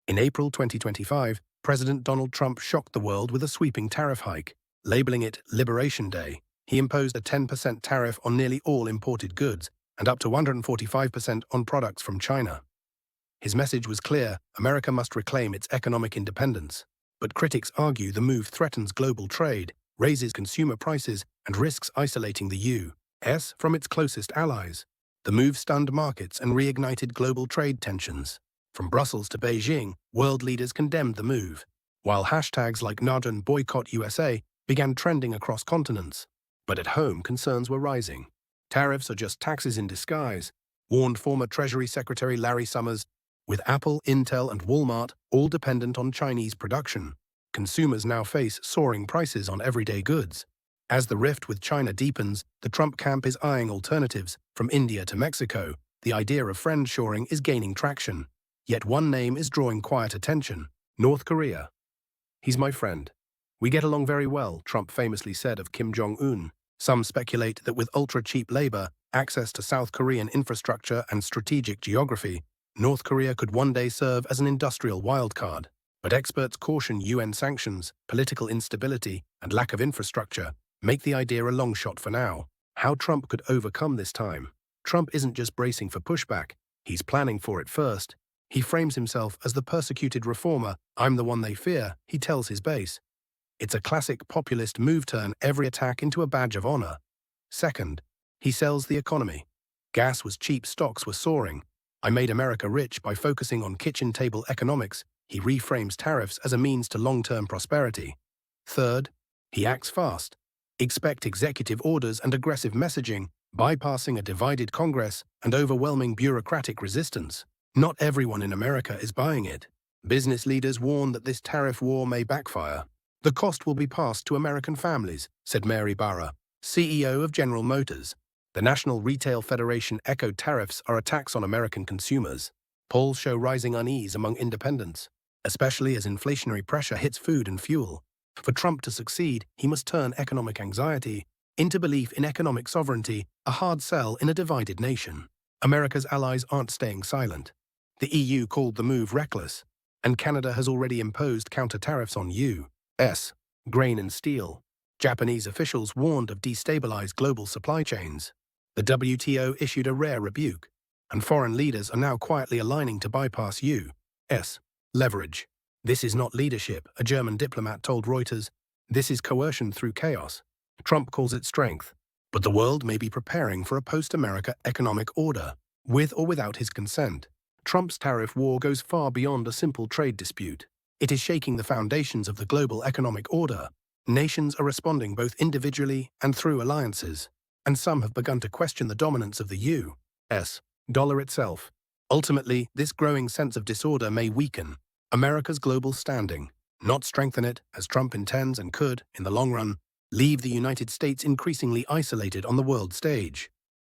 In April 2025, President Donald Trump shocked the world with a sweeping tariff hike. Labeling it Liberation Day, he imposed a 10% tariff on nearly all imported goods and up to 145% on products from China. His message was clear: America must reclaim its economic independence. But critics argue the move threatens global trade, raises consumer prices, and risks isolating the U.S. from its closest allies. The move stunned markets and reignited global trade tensions. From Brussels to Beijing, world leaders condemned the move, while hashtags like Nod and Boycott USA began trending across continents. But at home, concerns were rising. Tariffs are just taxes in disguise, warned former Treasury Secretary Larry Summers. With Apple, Intel, and Walmart all dependent on Chinese production, consumers now face soaring prices on everyday goods. As the rift with China deepens, the Trump camp is eyeing alternatives. From India to Mexico, the idea of friendshoring is gaining traction. Yet one name is drawing quiet attention: North Korea. "He's my friend. We get along very well," Trump famously said of Kim Jong-un. Some speculate that with ultra-cheap labor, access to South Korean infrastructure, and strategic geography, North Korea could one day serve as an industrial wildcard. But experts caution UN sanctions, political instability, and lack of infrastructure make the idea a long shot for now. How Trump could overcome this time? Trump isn't just bracing for pushback, he's planning for it first. He frames himself as the persecuted reformer. "I'm the one they fear," he tells his base. It's a classic populist move: turn every attack into a badge of honor. Second, he sells the economy. Gas was cheap, stocks were soaring. "I made America rich by focusing on kitchen table economics." He reframes tariffs as a means to long-term prosperity. Third, he acts fast. Expect executive orders and aggressive messaging, bypassing a divided Congress and overwhelming bureaucratic resistance. Not everyone in America is buying it. Business leaders warn that this tariff war may backfire. "The cost will be passed to American families," said Mary Barra, CEO of General Motors. The National Retail Federation echoed tariffs are a tax on American consumers. Polls show rising unease among independents, especially as inflationary pressure hits food and fuel. For Trump to succeed, he must turn economic anxiety into belief in economic sovereignty, a hard sell in a divided nation. America's allies aren't staying silent. The EU called the move reckless, and Canada has already imposed counter-tariffs on U.S. grain and steel. Japanese officials warned of destabilized global supply chains. The WTO issued a rare rebuke, and foreign leaders are now quietly aligning to bypass U.S. leverage. "This is not leadership," a German diplomat told Reuters. "This is coercion through chaos." Trump calls it strength, but the world may be preparing for a post-America economic order, with or without his consent. Trump's tariff war goes far beyond a simple trade dispute. It is shaking the foundations of the global economic order. Nations are responding both individually and through alliances, and some have begun to question the dominance of the U.S. dollar itself. Ultimately, this growing sense of disorder may weaken America's global standing, not strengthen it, as Trump intends, and could, in the long run, leave the United States increasingly isolated on the world stage.